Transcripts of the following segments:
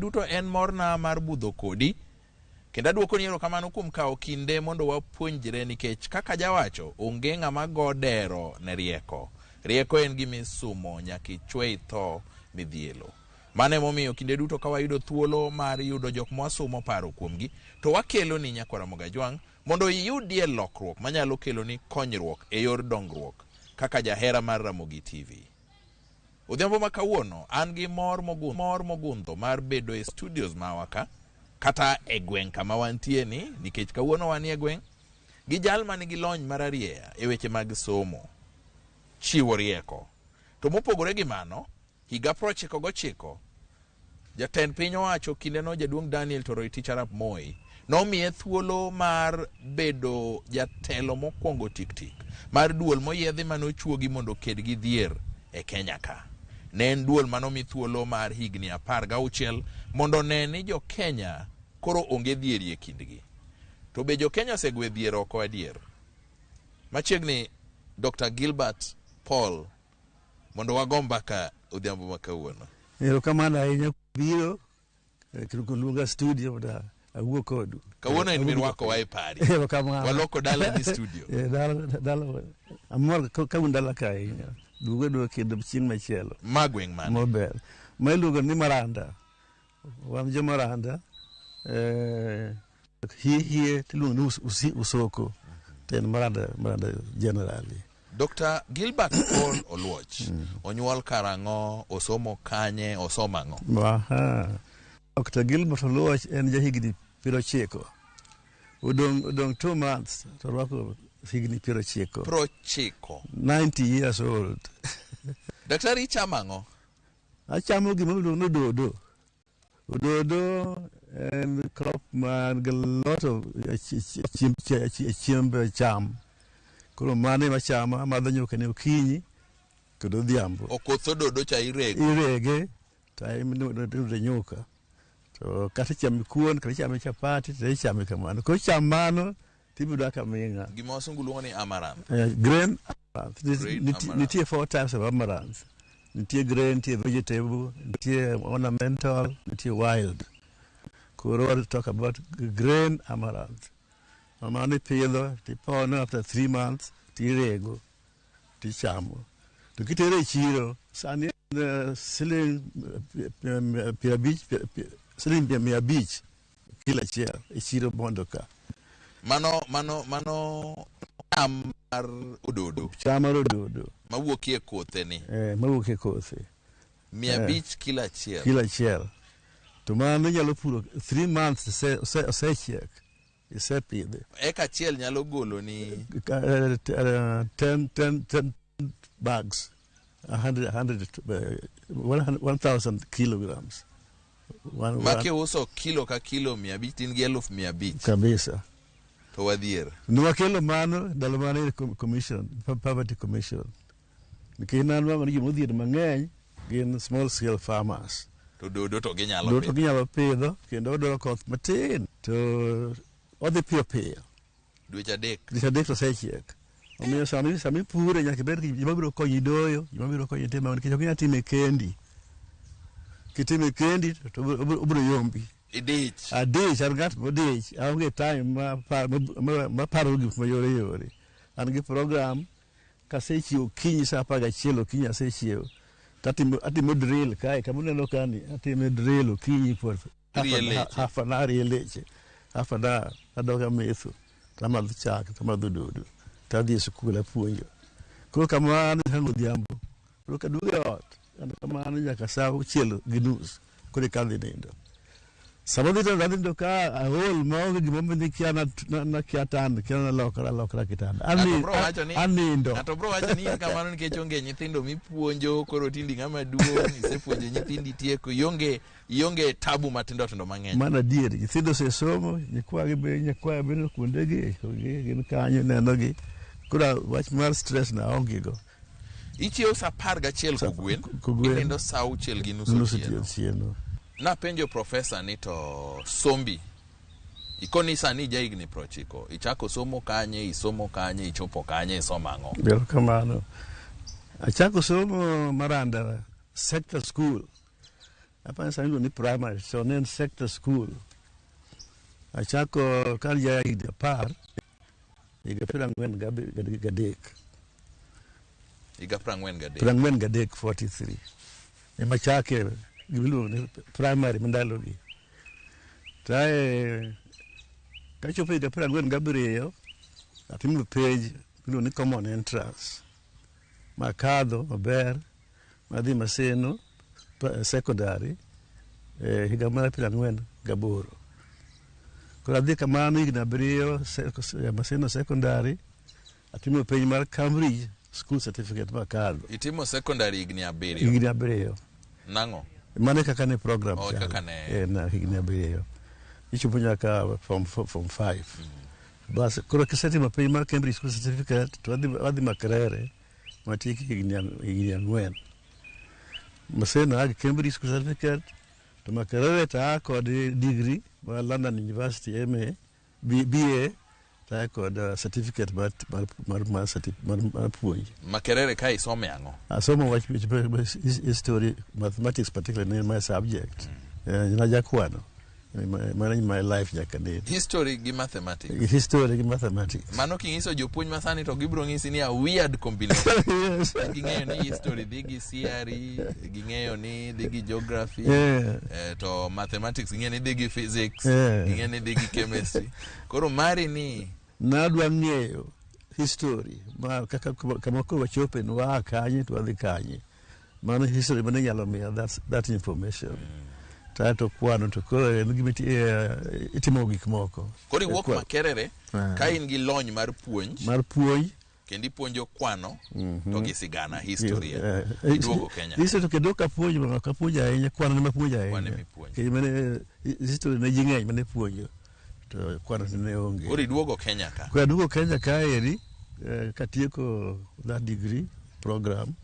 duto en morna mar budho kodi. Kendo aduoko ni erokamano kuom kawo kinde mondo wapuonjre, nikech kaka jawacho onge ng'ama godero ne rieko. Rieko en gimisumo nyaka ichwe itho midhielo. Mane momiyo kinde duto ka wayudo thuolo mar yudo jok mwasumo paro kuomgi, to wakelo ni nyakwa Ramogi Ajwang' mondo iyudie lokruok manyalo kelo ni konyruok e yor dongruok kaka jahera mar Ramogi TV. Odhiambo ma kawuono an gi mor mogundho mar bedo e studios mawaka kata e gweng' kama wantie ni, nikech kawuono wanie gweng' gi jal manigi lony mararieya e weche mag somo, chiwo rieko. To mopogore gi mano, higa 1999 jatend piny owacho kindeno jaduong' Daniel Toroitich Arap Moi nomiye thuolo mar bedo jatelo mokwongo tik mar duol moyiedhi manochuogi mondo ked gi dhier e Kenya ka. Ne en duol manomi thuolo mar higni 16 mondo ne ni jo Kenya koro onge dhieri e kindgi. To be jo Kenya osegwe dhier oko adier. Machiegni Dr. Gilbert Paul mondo wagom mbaka odhiambo ma kawuono. Erokamano ahinya biro luonga studio da awuok kodu. Kawuono en mirwako wa e pari. Waloko dala ni studio. Dala amor ka un dala ka ahinya. Dugo kendo chieng' machielo. Magweng' man. Maber. Ma iluongo ni Maranda. Wan jo Maranda. Hie tiluongo ni Usoko. Ten Maranda generally. Dr. Gilbert Paul Oluoch, onyuol karang'o, osomo kanye, osomo ang'o? Dr. Gilbert Oluoch en jahigni 90. Odong 2 months to rwako higni 90. 90 years old. Daktari ichamo ang'o? Achamo gima iluongo ni ododo. Ododo en crop man a lot of cham. Koro mane machama amadho nyuka ne okinyi kod odhiambo. Okoth ododo cha irege? Irege, to imude nyuka. To kata chame kuon, kata chame chapati, to ichame kamano. Ko cham mano, tibuda kaming'a. Gima wasungu luongo ni amaranth. Grain amaranth. Nitie 4 types of amaranth. Nitie grain, nitie vegetable, nitie ornamental, nitie wild. Koro I want to talk about grain amaranth. Mamani pidho, tipono after 3 months, tirego, tichamo. To kitere e chiro, sani siling 150 kila achiel e chiro bondo ka. Mano cham mar ododo. Cham mar ododo. Mawuokie kothe ni. Mawuokie kothe. 150 kila achiel. Kila achiel. To mano nyalo puro 3 months osechiek. Isepidhe. Eka achiel nyalo golo ni 10 bags. 1,000 kilograms. Maki uso kilo ka kilo 500 tin gi 1,500. Kabisa. To wadhier. Nwakelo mano dalo mane commission, poverty commission. Nikina nwango ni jomodhier mang'eny gin small scale farmers. To dodo to ginyalo pidho kendo odoro koth matin. To odhi piyo. Dweche adek to osechiek. Omiyo sami pure nyaka bed gima biro konyi doyo, gima biro konyi timo nikech ok inyal time kendi. Kitime kendi to obiro yombi. Adich an ng'at modich. Aonge time ma paro gik mayore. An gi program kasechiwo kinyi sa 11 okinyi asechiewo. Atimo drill kae kama uneno kani. Atimo drill okinyi for half an hour leche. Half an hour adoga metho. Tamadho chak, tamadho dodo. Tadhi e skul apuonjo. Koro kamano hango odhiambo. Koro kaduogo e ot. Kamano nyaka saa 1:30 koro kadhi nindo. Sama dhi to nindo ka ahol maonge gimomiyo ni kia na kia tand, kia na lokra kitanda. Anindo. Ato bro wacho ni kamano nikech onge nyithindo mipuonjo, koro tindi ng'ama duong', isepuonjo nyithindi tieko, ionge tabu matindo mang'eny. Mana diere, nyithindo sesomo, nyikwaye bende kuondegi, gin kanyo nenogi. Koro wach mar stress na onge go. Ichiewo sa 11 kogwen, inindo sa 6:30 otieno. Napenjo profesa ni to sombi. Ikoni sani jahigni 90. Ichako isomo kanye, ichopo kanye, isomo ang'o? Kamano. Achako somo Maranda Sector School. Apa sa ni primary so nen sector school. Achako kar ya ide par. Iga prangwen gadek. Iga prangwen gadek. Prangwen gadek 43. E machake gilu ni primary mandalo gi. Tae kachopo iga prangwen gabriyo. Atimu page gilu ni common entrance. Makado maber madhi maseno secondary higa mar 44 kora dhi kamano higni abiriyo maseno secondary atimo penj mar Cambridge school certificate makado. Itimo secondary higni abiriyo nang'o mane kaka ne program kaka ne na higni abiriyo ichopo nyaka from 5 bas kora kisetimo penj mar Cambridge school certificate to adhi Makerere matiki higni ang'wen maseno ag Cambridge school certificate to Makerere ta kod degree ma London University MA BA ta kod certificate mar puonj. Makerere kai some ang'o? Asomo wach history, mathematics particularly in my subject. Na jakwano. Managing my life nyaka ne. History gi mathematics. History gi mathematics. Mano kingiso jopuonj masani to gibro ngisi ni a weird combination. Ging'eyo ni history digi CRE, ging'eyo ni digi geography, to mathematics ging'eyo ni digi physics, ging'eyo ni digi chemistry. Koro mari ni nadwa ng'eyo history ma kaka kama ko wachope no wa kanye to adhi kanye. Mano history mane nyalo miya that information. Tato kwano to koro itimo gik moko. Koro iwuok Makerere ka in gi lony mar puonj kendi puonjo kwano to gi sigana history iduogo Kenya. History to kendo ka puonj ahinya kwano ne mapuonj ahinya. Ke mane history ne jing'eny mane puonjo to kwano ne onge. Koro iduogo Kenya ka. Koro iduogo Kenya ka eri katieko that degree program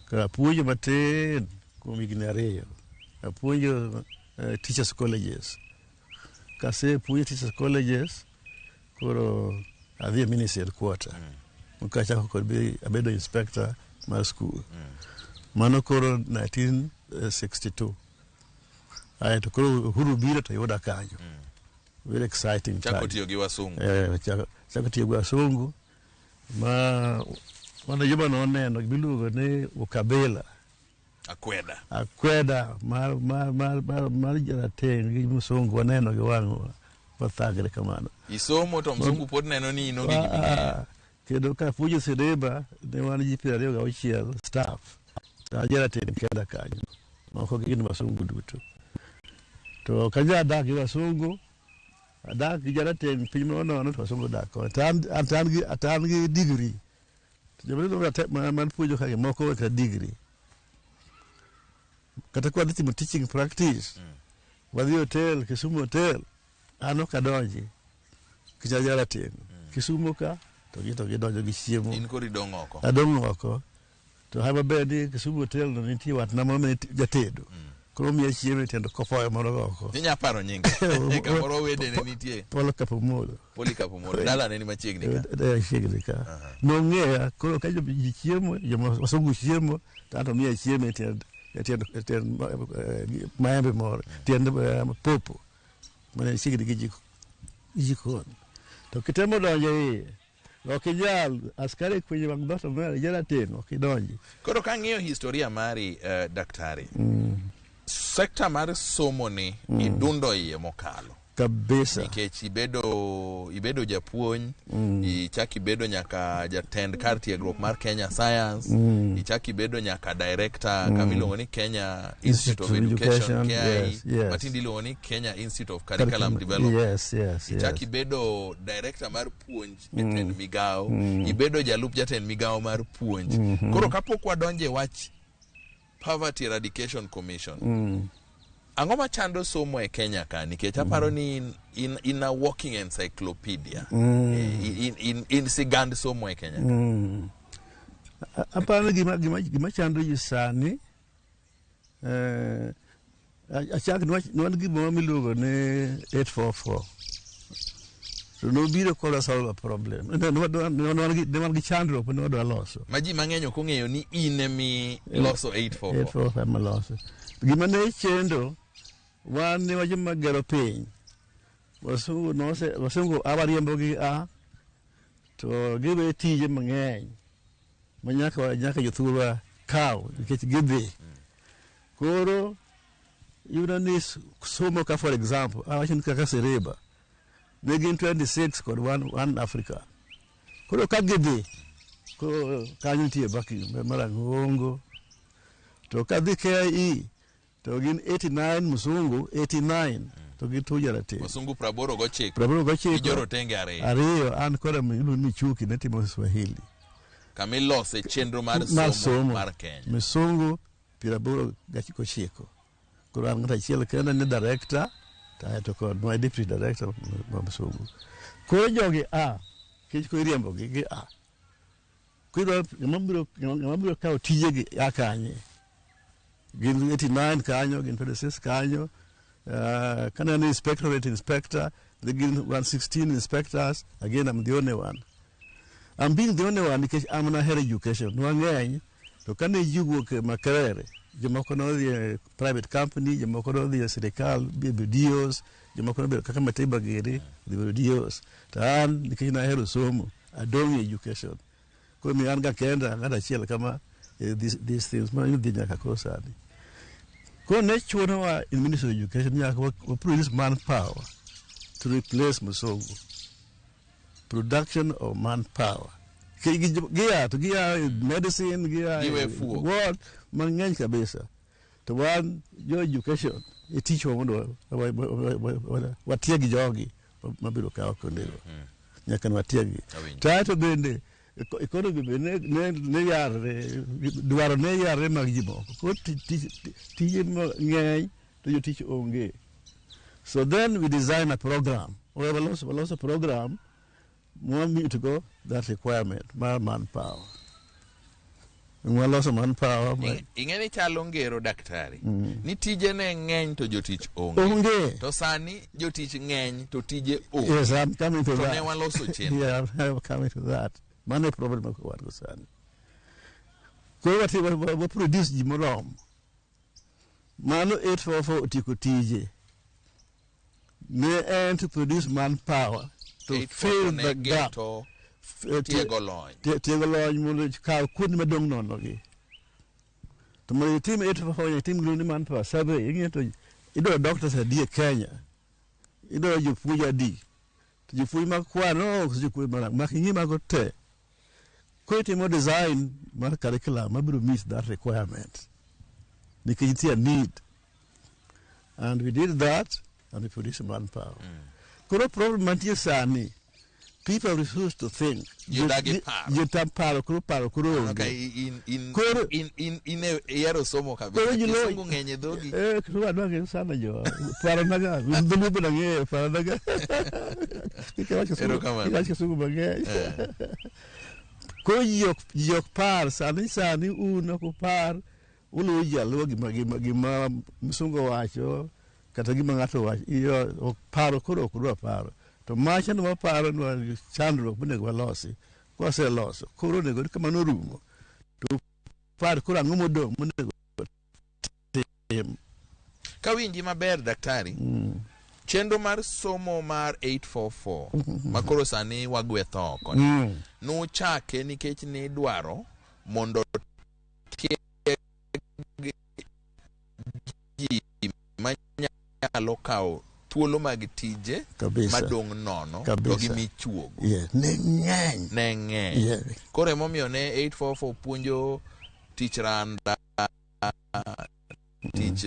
ka puonjo matin kuom higni ariyo. Apuonjo teachers colleges. Kase puonjo teachers colleges koro adhi ministry headquarter. Mukachako kod abedo inspector mar school. Mano koro 1962. To koro huru biro to yuda kanyo. Very exciting time. Chako tiyo gi wasungu. Chako tiyo gi wasungu. Wana joma noneno bilugo ne ukabila. Akweda mar jarateng gi musungu waneno gi wang'wa wathagre kamano. Isomo to msungu pod neno ni ino gi giming'eyo. Kendo ka puonjo Sireba ne wan ji 26 staff. Ta jarateng kenda kanyo. Moko gin wasungu duto. To kanja adak gi wasungu, adak gi jarateng piny nono to wasungu dak. Atan gi degree. Jabelo man puonjo kage moko ka degree. Kata kwa dhi teaching practice wadhi hotel Kisumu hotel ano kadonji kichajara teng Kisumu ka to gidonjo gi chiemo in kori dong oko to haba bedi Kisumu hotel no nitie wat na mama jatedo koro miya chiemo tendo kofoyo moro oko ninya paro nyinge kamoro wede ne nitie Poli Kapomolo dala ne ni machiegni ka no ng'eya koro ka ji chiemo wasungu chiemo tanto miya chiemo tendo maembe moro tiende popo mane sigidi gi jikon to kitemo donjo iye ok inyal askari kwenye mag dhoto mara jara teno ok idonji. Koro ka ng'iyo historia mari daktari sekta mar somo ni idundo iye mokalo kabisa nikech ibedo japuonj ichaki bedo nyaka jatend kar tiegruok mar Kenya Science ichaki bedo nyaka director kamiluongo ni Kenya Institute of Education KI matindi iluongo ni Kenya Institute of Curriculum Development ichaki bedo director mar puonj jatend migao ibedo jalup jatend migao mar puonj koro kapok wadonje wach Poverty Eradication Commission ang'o machando somo e Kenya ka nikech aparo ni in a walking encyclopedia in sigand somo e Kenya aparo gima chando ji sani achak nwan gima miluongo ne 844 to no biro kola solve a problem nwan gi chandruok ne wadwa loso maji mang'eny ok ong'eyo ni in emi loso 844 ma loso Gima ne chendo wan ne wajima gero piny. Wasungu awariembo gi a to gibe tije mang'eny manyaka jothurwa kaw nikech gidhi. Koro yudo ni somo ka for example awacho ni kaka Sereba ne gin 26 kod one Africa. Koro ka gidhi ko kanyo nitie baki Marang'ongo to ka dhi KIE to gin 89 musungu 89 to gituja rate musungu 89 ijoro tenge ariyo an kora michuki ne timo Swahili kamilose chenro mar somo mar Kenya musungu 89 koro an ngata chiel kenda ni director to kod my deputy director musungu koro jogi kich ko riembo gi kiro ng'amabiro kawo tije gi akanye gin 89 kanyo gin 26 kanyo kana ni inspector they gin 116 inspectors again I'm the only one. I'm being the only one because I'm not here education wang'eny to kana yugo ke makerere jomoko no the private company jomoko no the sirikal BDOs jomoko no kaka mateba gere the BDOs tan nikina hero somo adongi education ko mi anga kenda ngada chiel kama these things man yudhi nyaka kosani ko ne chuno wa in Ministry of Education nyaka we produce manpower to replace Musongo. Production of manpower gia medicine gia what mang'eny kabisa to one your education a teacher mondo watiegi jogi mabiro kawo kondego nyaka watiegi tato bende economy ne yare dwaro ne yare mag jimoko ko tije ng'eny to jotich onge. So then we design a program. We have a program want me to go that requirement manpower. We lost manpower. Ingeni chalo ngero daktari. Ni tije ne ng'eny to jotich onge. To sani jotich ng'eny to tije onge. Yes, I'm coming to that. To ne waloso chenro. Yeah, I'm coming to that. Mane problem ko wat sani. Ko we produce jimorom. Mano 844 tiko tije. Ne to produce manpower to fill the gap. Tiego lony mondo kaw kuonde madong' nono gi. To mondo itim 844 itim gini manpower survey ing'e to idwa doctors adi e Kenya. Idwa jopuonj adi. To jopuonj makwano jopuonj making'i mago te. Ko itimo design mar curriculum mabiro meet that requirement. Nikech it's a need. And we did that and we produced manpower. Koro problem mantie sani. People refuse to think. You paro kuro. Okay, in yero somo kabisa. Somo ng'enye dogi. Kuro adwa sana jo. Paro naga. Ndumu bana nge paro naga. Kikawacha somo bang'eny. Ko yok par sani uno ko par ulu jalo gima Musungu wacho kata gima ng'ato wacho iyo paro kuro paro to macha no paro no chandro bune walosi ko se loso kuro nego kama no rumo to par kuro ang'o modong monego tim kawinji maber daktari. Chenro mar somo mar 844 makoro sani wagwetho oko nuchake nikech ni dwaro mondo ji manyalo kawo thuolo mag tije madong' nono to gi michuogo ne ng'eny. Koro emomiyo ne 844 puonjo tich randa tich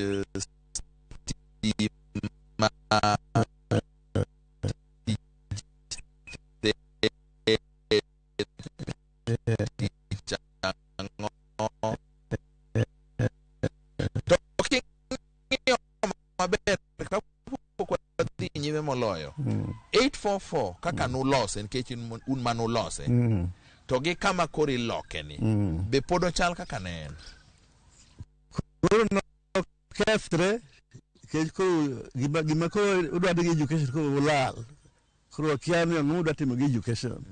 nyime moloyo 844 kaka nulose nikech un manulose to gi kama kori loke ni be podo chal kaka ne en koro no keftre kech ko gima ko udwa gi education ko ulal koro kiani ng'uda timo gi education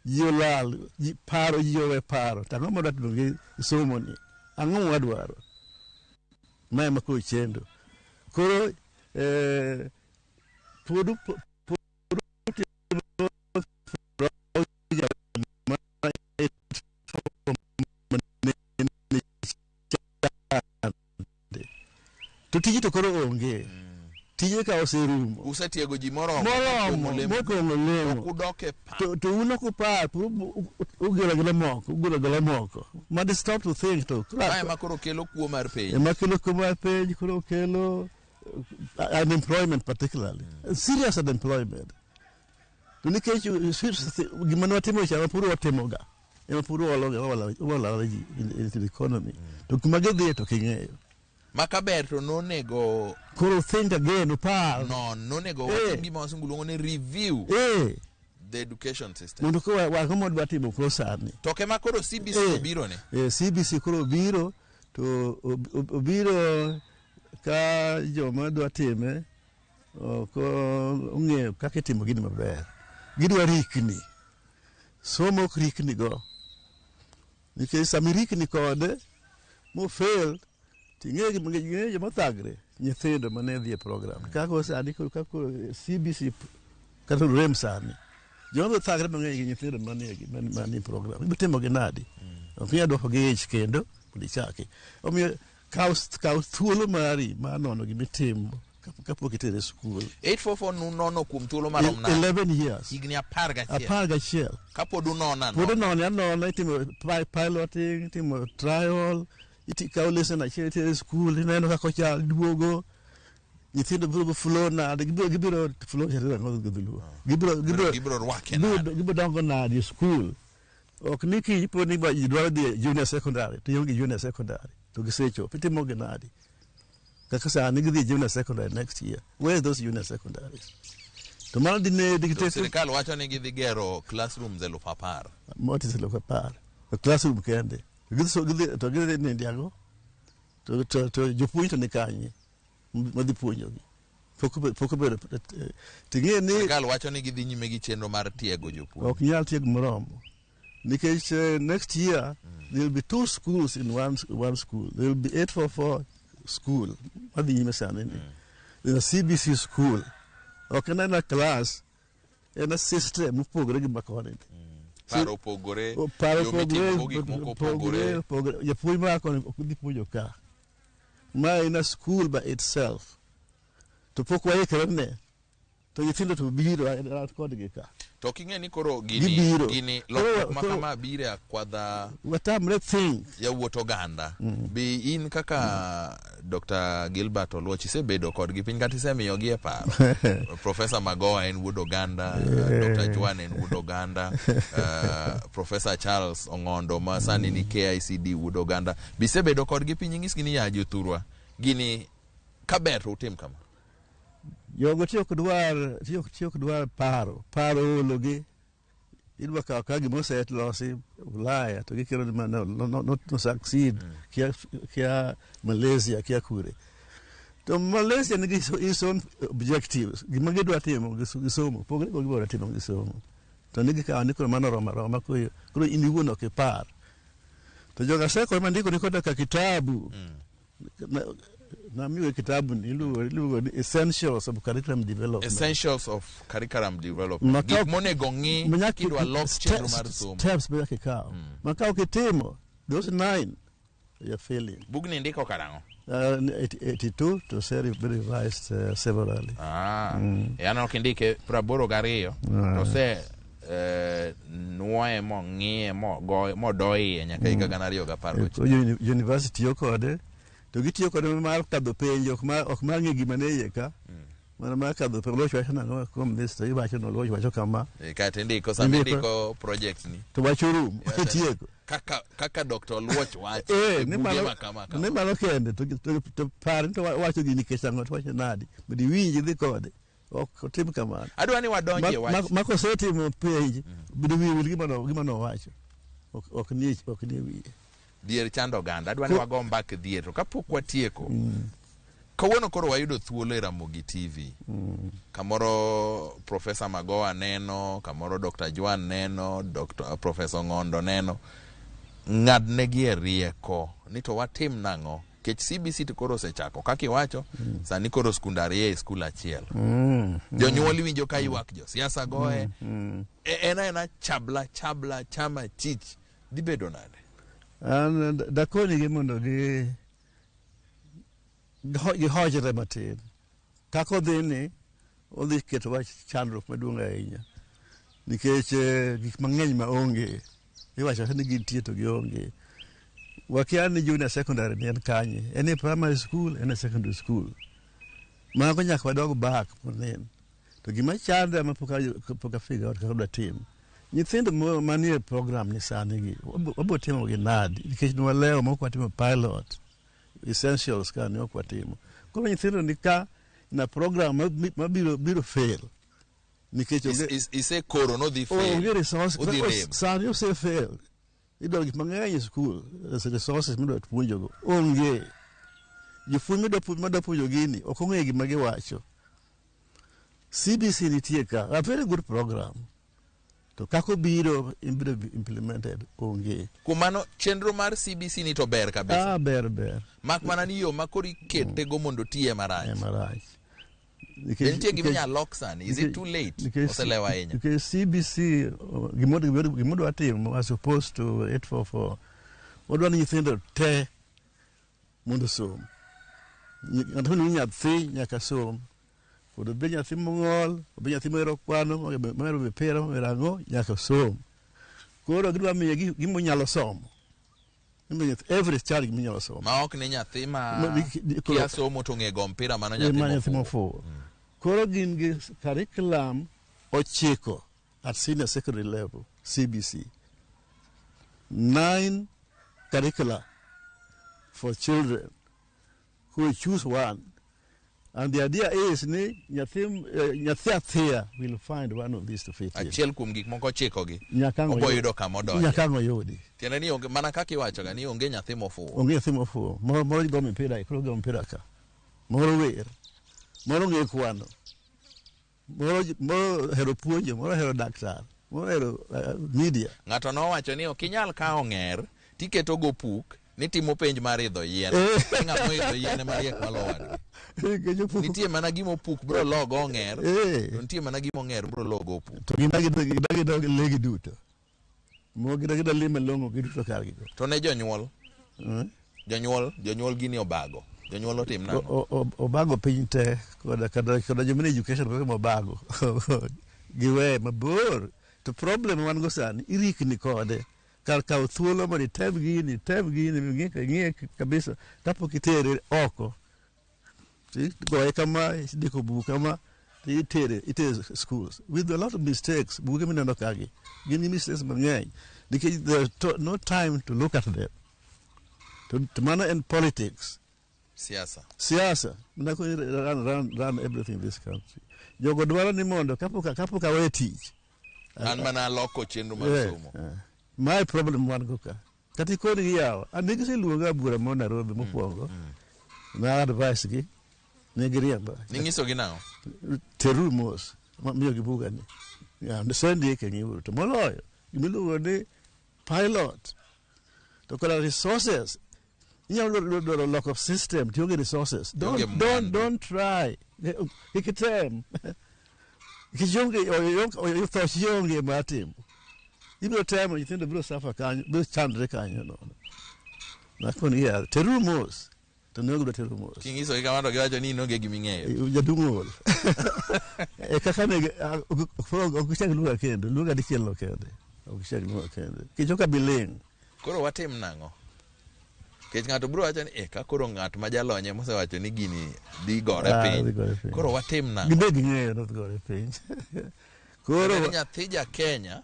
yolal paro yowe paro tango moda timo gi somo ni ang'o wadwaro ma ema koro chendo koro puodu to tiji to koro onge tije ka oserumo usetiego ji moromo mokomo to uno kupar ugolo moko ma they stop to think to ma koro kelo kuo mar piny koro kelo unemployment particularly serious unemployment to nikech gima watimo cha puro watimoga ema puro wala ji into the economy to kuma gedhi to king'eyo makaber to nonego koro think again upar nonego watim gima wasunguluongo ni review the education system mondo ko wakomo dwa timo ko sani to kema koro CBC obiro ne CBC koro biro to obiro ka joma dwa time ko ong'eyo kaka itimo gini maber gidwa rikni somo rikni go nikech samirikni kode mo fail ting'e joma thagre nyithindo mane dhi e program kako sani kako CBC kata rem sani joma thagre mang'eny gi nyithindo mane program ibitimo gi nadi omiyo dwoko gi ich kendo kulichake omiyo kaw thuolo mari ma nono gimitimo kapok itere skul 844 nunono kuom thuolo marom na 11 years higni 11 kapod unona itimo piloting itimo trial ikaw lesson achiel itere skul ineno kako chal duogo nyithindo biro flow na gibiro flow gibiro dongo na di skul ok niki ipo ni ba idwaro di junior secondary to yongi junior secondary to gisecho pitimo ginadi kaka sani gidhi junior secondary next year where those junior secondaries to mal dine digite serikal wacho ni gidhi gero classrooms 10,000 moti 10,000 classroom kende gidhi ni ndiago to jopuonj to nikanye madhi puonjogi poko bedo ting'e ni serikal wacho ni gidhi nyime gi chenro mar tiego jopuonj ok nyal tiego moromo nikech next year there will be 2 schools in one school. There will be 844 school madhi nyime sani ni in a CBC school ok na class en a system upogore gi makone paro pogore japuonj mako ok dhi puonjo ka ma in a school by itself to pok waikre ne to nyithindo to biro kodgi ka to king'e ni koro gini lokruok ma kama bire akwadha watamre think yawuot oganda bi in kaka Dr. Gilbert Oluoch isebedo kodgi piny kata isemiyogi e paro Professor Magoha en wuod oganda Dr. Juan en wuod oganda Professor Charles Ong'ondo ma sani ni KICD wuod oganda bi isebedo kodgi piny ing'isgi ni ya jothurwa gini kaber to utim kama yogo tiyo kudwar paro ologi idwa kawo ka gimose losi Ulaya to gikelo ma no succeed kia Malaysia kia kure to Malaysia nigi its own objectives gima gidwa timo gisomo pogre go gibora timo gisomo to nigi kawo ni koro mano roma koro iniwuon ok ipar to joga seko mandiko ni koda ka kitabu na miwe kitabu ni ilugo ni essentials of curriculum development gik monego ng'i kidwa lok chenro mar somo steps be kikawo makao kitimo those 9 you're failing bugni ndiko karang'o 82 to say revised severally yana okindike 82 to se nuoye mong'iye modoiye nyaka higa 2010 university yokode to gitiyo kode mar kadho penjo ok mar ng'e gima ne iye ka mana mar kadho penjo loch wacho nang'o kuom this to iwacho no loch wacho kama kata ndiko samindiko project ni to wacho rum tieko kaka Dr. Oluoch wacho ne malo kende to par to wacho gini kesang'o to wacho nadi budi winji dhi kode ok tim kamano adwa ni wadonje wacho mako setimo penj budi winji gima no wacho ok ni wiye dhier chando oganda adwa ni wago mbak dhier to kapok watieko kawuono koro wayudo thuolo e Ramogi TV kamoro Professor Magoha neno kamoro Dr. Juan neno Professor Ong'ondo neno ng'adnegi e rieko ni to watim nang'o kech CBC to koro osechako kaka iwacho sani koro skundari e skul achiel jonyuol winjo ka ywak jo siasa goe ena chabla chama chich dibedo nade an dakoni gi mondo gi hojre matin kako dhini odhi keto wach chandruok maduong' ahinya nikech gik mang'eny maonge iwacho ni gintie to gionge wakia ni junior secondary ni en kanye en e primary school en e secondary school mago nyaka wadog back monen to gima chanda mapoka figure out kaka tim nyithindo manie program ni sani gi wabo timo gi nadi nikech nwa leo moko watimo pilot essentials kan ok watimo koro nyithindo ni ka na program mabiro fail nikech ise koro no dhi fail onge resource sani ose fail idol gik mang'eny e school resources midwa puonjogo onge jopuonj midwa puonjo gini ok ong'e gima giwacho CBC nitie ka a very good program to kako biro implemented onge kumano chenro mar CBC ni to ber kabisa ber mak mana ni yo makori kete go mondo tie marach nitie gima nya lock sani is it too late oselewa ahinya because CBC gimodo atimo was supposed to 844 wadwa ni nyithindo te mondo som ng'ato nyathi nyaka som kod be nyathi mong'ol be nyathi mohero kwano mohero mipira mohero ang'o nyaka som koro gidwa miye gimonyalo somo every child gimonyalo somo ma ok ni nyathi ma kia somo to ng'e go mpira mano nyathi mofuwo koro gin gi curriculum 9 at senior secondary level CBC 9 curricula for children who choose one and the idea is ni nyathi athia will find one of these to fit in achiel kuom gik moko chiko gi obo yudo kama odonje nyaka yudi tiende ni onge mana kaka iwacho ga ni onge nyathi mofuwo moro go mpira koro go mpira ka moro wer moro ng'e kwano moro hero puonjo moro hero daktar moro hero media ng'ato nowacho ni ok inyal kawo ng'er tiketo go puk ni timo penj mar idho yien ng'amo idho yien ma riek malowad nitie mana gimo puk bro logo ng'er to nitie mana gimo ng'er bro logo puk to gidagi legi duto mo gidagi lime longo giduto kargi to ne jonyuol gini obago jonyuol otim nang'o obago piny te koda jomini education kaka mobago giwe mabor to problem wan go sani irikni kode kar kawo thuolo mondo item gini ng'e kabisa kapok itere oko goye kama idiko buk kama itere schools with a lot of mistakes buge mineno kagi gin mistakes mang'eny because there's no time to look at them to mano in politics siasa mnako run everything in this country jogo dwaro ni mondo kapok awe tich an mana loko chenro mar somo my problem wan go ka kati kod giyawa andigi seluonga bura mo Nairobi mokwongo na advice gi ne giriemba ning'iso gi nang'o teru mos miyo gi buga ni sendi ke ngiuru to moloyo gimiluongo ni pilot to koda resources inyalo dwaro lock of system tionge resources don't try ikitem kijonge yo thoshionge matim ibiro temo nyithindo biro safa kanyo biro chandre kanyo no nakoni ya terumos to nego terumos kingiso ikamando giwacho ni inonge giming'eyo jadung'ol kaka ne okuchak luga kendo luga dichielo kende okuchak luga kende kichoka biling koro watim nang'o kech ng'ato biro wacho ni ka koro ng'at ma jalonye mosewacho ni gini dhi gore piny koro watim nang'o gibed ging'eyo no gore piny koro nyathi ja Kenya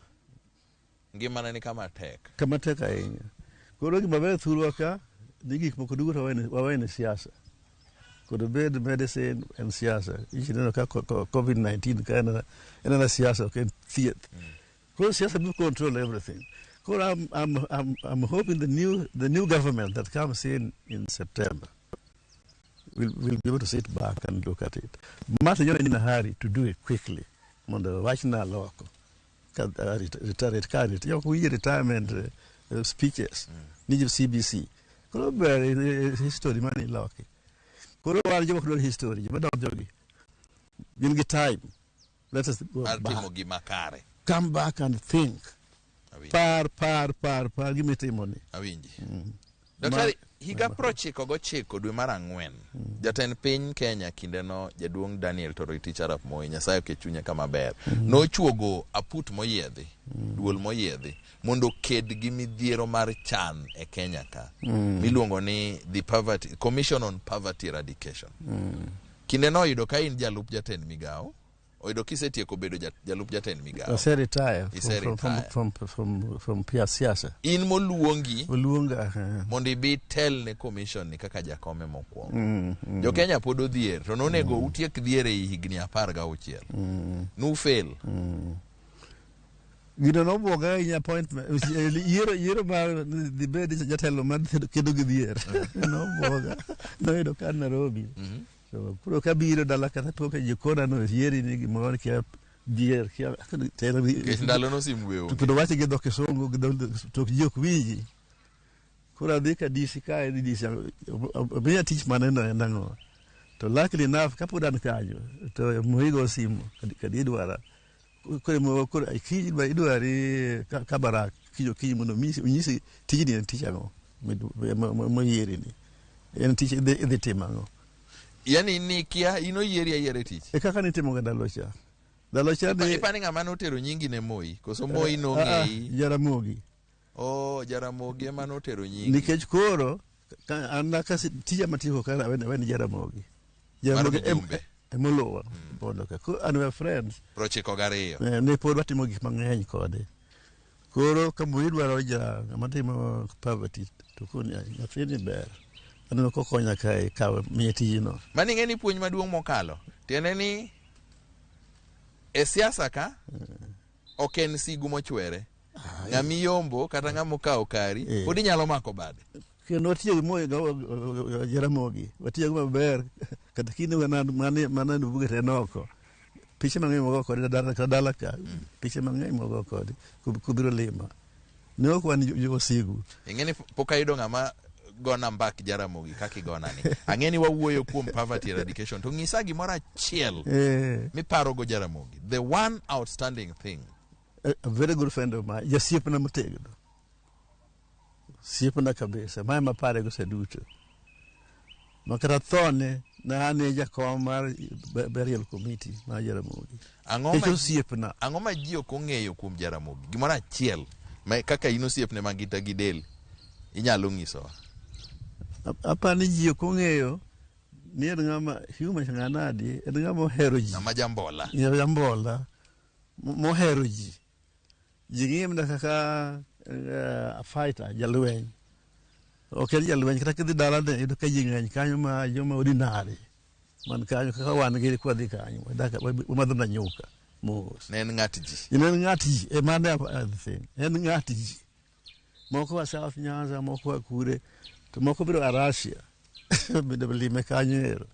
ngimana ni kama tek ahinya koro gima ber thurwa ka ni gik moko duto wawene siasa kod bed medicine and siasa ineno ka COVID-19 ka en siasa ok en thieth koro siasa will control everything koro I'm hoping the new government that comes in September will be able to sit back and look at it mata yone in a hurry to do it quickly mondo wachna loko retirement speeches ni CBC koro ber history mani loki koro war jok dwar history joma dok jogi gin gi time let us go mar back. timo gima kare. Come back and think. Par gimitimo ni. Awinji. Daktari, higa 99 dwe mar 4, jatend piny Kenya kindeno jaduong' Daniel Toroitich arap Moi, Nyasaye oke chunye kama ber, nochuogo aput moyiedhi, duol moyiedhi, mondo ked gi midhiero mar chan e Kenya ka, miluongo ni the Commission on Poverty Eradication. Kindeno oyudo ka in jalup jatend migawo, oyudo kisetieko bedo jalup jatend migawo. Ose retire from pia siasa. In moluongi mondo ibi tel ne commission ni kaka jakome mokwongo. Jo Kenya pod odhier, to nonego utiek dhier e higni 16. Nu fail. Gino no boga in appointment. Yero ma the bed jatelo man kedo gi dhier. No boga. No yudo kan Nairobi. So puro kabiro dala kata to ka jikona no yeri ni gimoro kia dier kia telo ke ndalo no simwe o to wache ge doke songo ge to jok wiji kura dika disi ka disi be teach maneno nango to luckily enough kapodan kanyo to muigo simu kadi dwara ko kiji ba idwari kabara kijo mono nyisi tijini en tichano mo yeri ni en tich de temango. Yani nikia ino yiere tich. E kaka nitimo ga dalocha. Dalocha de ipani ngama notero nyingi ne Moi, koso Moi no ngei. Jaramogi. Oh, Jaramogi ema notero nyingi. Nikech koro anna kasi tija matiko kana wen Jaramogi. Jaramogi emolowa. Bondo ka ko anwe friends. Prochiko gariyo. Ne pod watimo gik mang'eny kode. Koro kamo idwaro ja matimo poverty to kuni nyathini ber. Ano ko konya kai kawe mietino. Mani ngeni puonj maduong' mokalo. Tiene ni e siasa ka oken sigu mochwere. Ng'ami yombo kata ng'amo kawo kari, pod inyalo mako bade. Kendo tiyo gi Moi Jaramogi. Watiyo maber kata kinde mana bugete noko. Piche mang'eny mogo kode dala ka. Piche mang'eny mogo kode kubiro lima. Ne ok wan jo sigu. Ngeni pokaido ng'ama gona mbak Jaramogi kaki gona ni. Angeni wawuoyo kuom poverty eradication. To ng'isa gimoro achiel miparo go Jaramogi. The one outstanding thing. A very good friend of mine. Jasiepna motegno. Siepna kabisa. Mae mapare go seduto. Makata thone na ane jakom mar burial committee ma Jaramogi. Angoma ji ok ong'eyo kuom Jaramogi. Gimoro achiel kaka ino siepne mangita gi del inyalo ng'iso. Apani ji ok ong'eyo ni en ng'ama human ng'anadi, en ng'ama ohero ji. Ng'ama jambola. Jambola. Mohero ji. Ji ng'im na kaka a fighter, jalweny. Ok en jalweny, kata kidhi dala ne, yudo ka ji ng'eny kanyo ma joma ordinary. Man kanyo kaka wan gi kwa dhi kanyo. Wamadho na nyuka. Mos. Ne en ng'at ji. En ng'at ji. E mane thing. En ng'at ji. Moko wa South Nyanza, moko wa kure. To moko biro a Russia. Bide lime kanyo ero.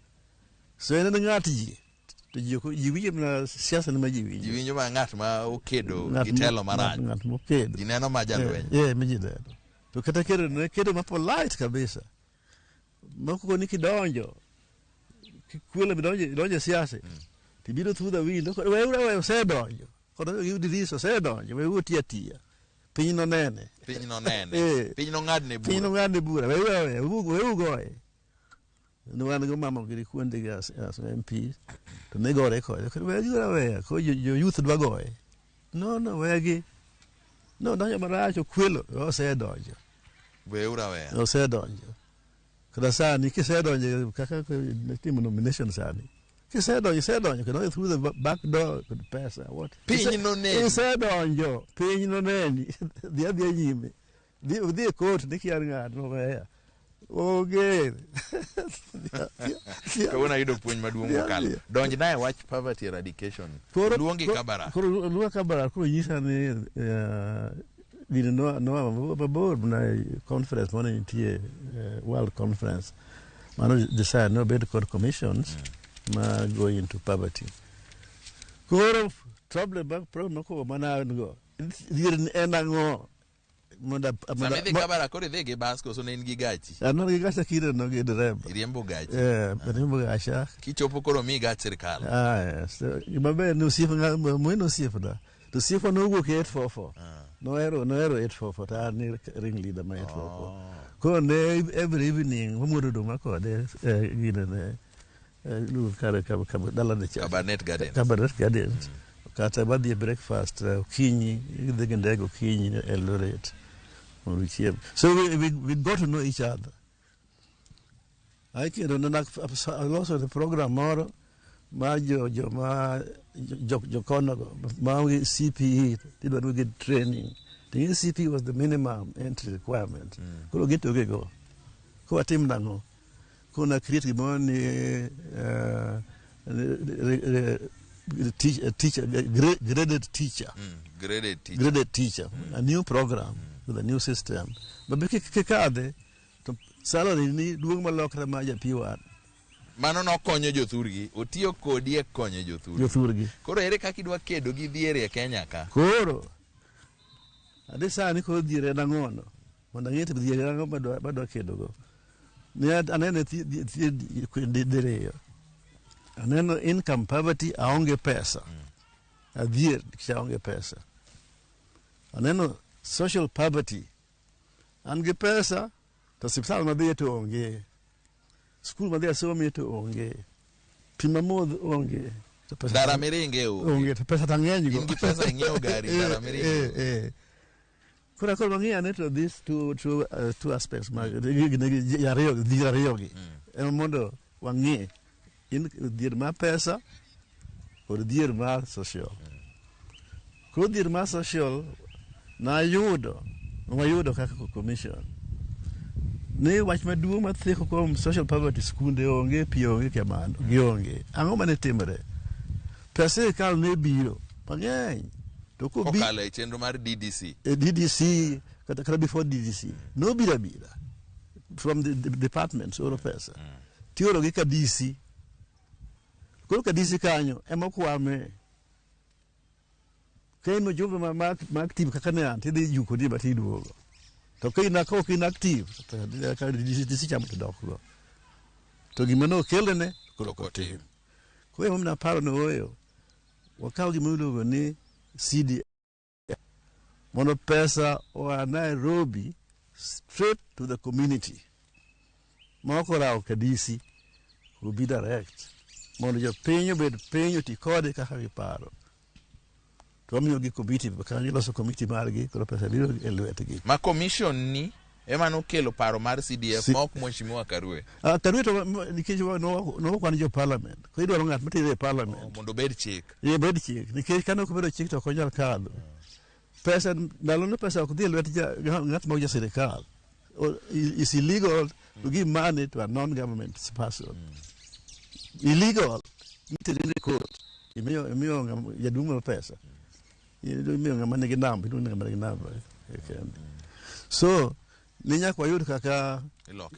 So en ng'at ji. To ji winjo na siasa ni ma ji winjo. Ji winjo ma ng'at ma okedo gi telo marach. Ng'at mokedo. Ji neno ma jalweny. Miji neno. To kata kedo ma polite kabisa. Moko ni kidonjo. Kwela bidonjo siasa. Tibiro through the window. We osedonjo. Kono yudi riso osedonjo. We utia. Piny no nene. Piny no ng'adne bura. We ugoye. Wan go mama giri kuonde ga as MP. To ne gore kode. We gura ko jo youth dwa goye. No, wegi. No, donjo maracho kwelo. Osedonjo. We ura we. Osedonjo. Kada sani kisedonjo kaka timo nomination sani. Kisedonjo kendo through the back door could pass what. Piny no neni. Kisedonjo. Piny no neni. Dhia nyime. Dhia court nikiar ng'at no weya. Okay. Kawuna yudo puonj maduong' mokalo. Donj nae wach poverty eradication. Luongi kabara. Luongi kabara koro nyisa ni dine no mabor na conference mane nitie world conference. Mano decide no bed called commissions ma go into poverty. Koro problem ko mana go. Dir en ang'o Sama idhi Kabara koro idhi gi bas koso ne in gi gachi? An gi gacha kire no gi dereba. Iriembo gachi? Riembo gacha. Kichopo koro mi gach sirkal? Yes. Maber no siepo no siepo da. To siepo no wuok 844. No ero 844 ta ni ring leader ma 844. Ko ne every evening wamuodo do makode gine ne lu kare dala de cha. Cabernet Gardens. Kata badhi breakfast Kinyi, the Gendego Kinyi, Eldoret. So we got to know each other. I can also the program more Majo Jokono Maui CPE did we get training. The CPE was the minimum entry requirement. Could get to go. Who team nango. Kuna create money teacher, graded teacher. Graded teacher. A new program with a new system. But kikade salary ni duong malokre ma japiwan. Mano no konyo jothurgi, otiyo kodi e konyo jothurgi. Koro ere kaka idwa kedo gi dhier e Kenya ka? Koro ade sani ko dhier na ngono. Mondo ng'ete dhier na ngono badwa kedo go. Ne anene dhier aneno income poverty aonge pesa. Adhier kisha aonge pesa. Aneno social poverty. Ange pesa to sipsal madhiye to onge. School madhiye somi to onge. Pima modh onge. Dara miringe onge. To pesa tang'eny go. Ingi pesa ing'iewo gari dara miringe. Kura koro ng'iyo aneto these two aspects. Ariyogi. Mondo wang'e. In dhier ma pesa or dhier ma social. Ko dhier ma social wayudo kaka commission. Ne wach maduong' matheko kuom social poverty skunde onge, pi onge kamano, gionge. Ang'o mane timore? Pesa sirkal ne biro mang'eny. To ko kokalo e chenro mar DDC. DDC kata before DDC. No bira from the departments oro pesa. Tioro gi ka DC. Koro ka DC kanyo ema kwame. Kaino jumbe ma active kaka ne an tidhi yuko di bati duogo. To kaina ko inactive ka DC chamo to dok go. To gimano kelene koro kotim. Ko ema na paro no oyo. Wakaw gimulo ni CD mono pesa wa Nairobi straight to the community. Moko rao ka DC will be direct. Mondo jo penyo bed penyo ti kode kaka giparo. To amiyo gi committee bakani loso committee margi koro pesa biro e lwetgi. Ma commission ni ema no kelo paro mar CDF ma ok mheshimiwa Karue. Karue to nikech no kwani jo parliament. Ko idwaro ng'at matire e parliament. Mondo bed chik. Ye bed chik. Nikech kano ko bedo chik to konyal kadho. Pesa ndalo no pesa ok dhi lwet ng'at ma jo sirkal. It's illegal to give money to a non-government person. Illegal. Nitere in court. Imiyo yadunga pesa. Imiyo ngamane gi namba, ngamane gi namba. So, ninya kwa yud kaka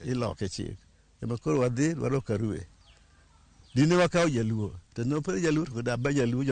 iloke chik. Ema koro wadhi waro Karue. Dine wakaw Jaluo. Teno pere Jaluo to da ba Jaluo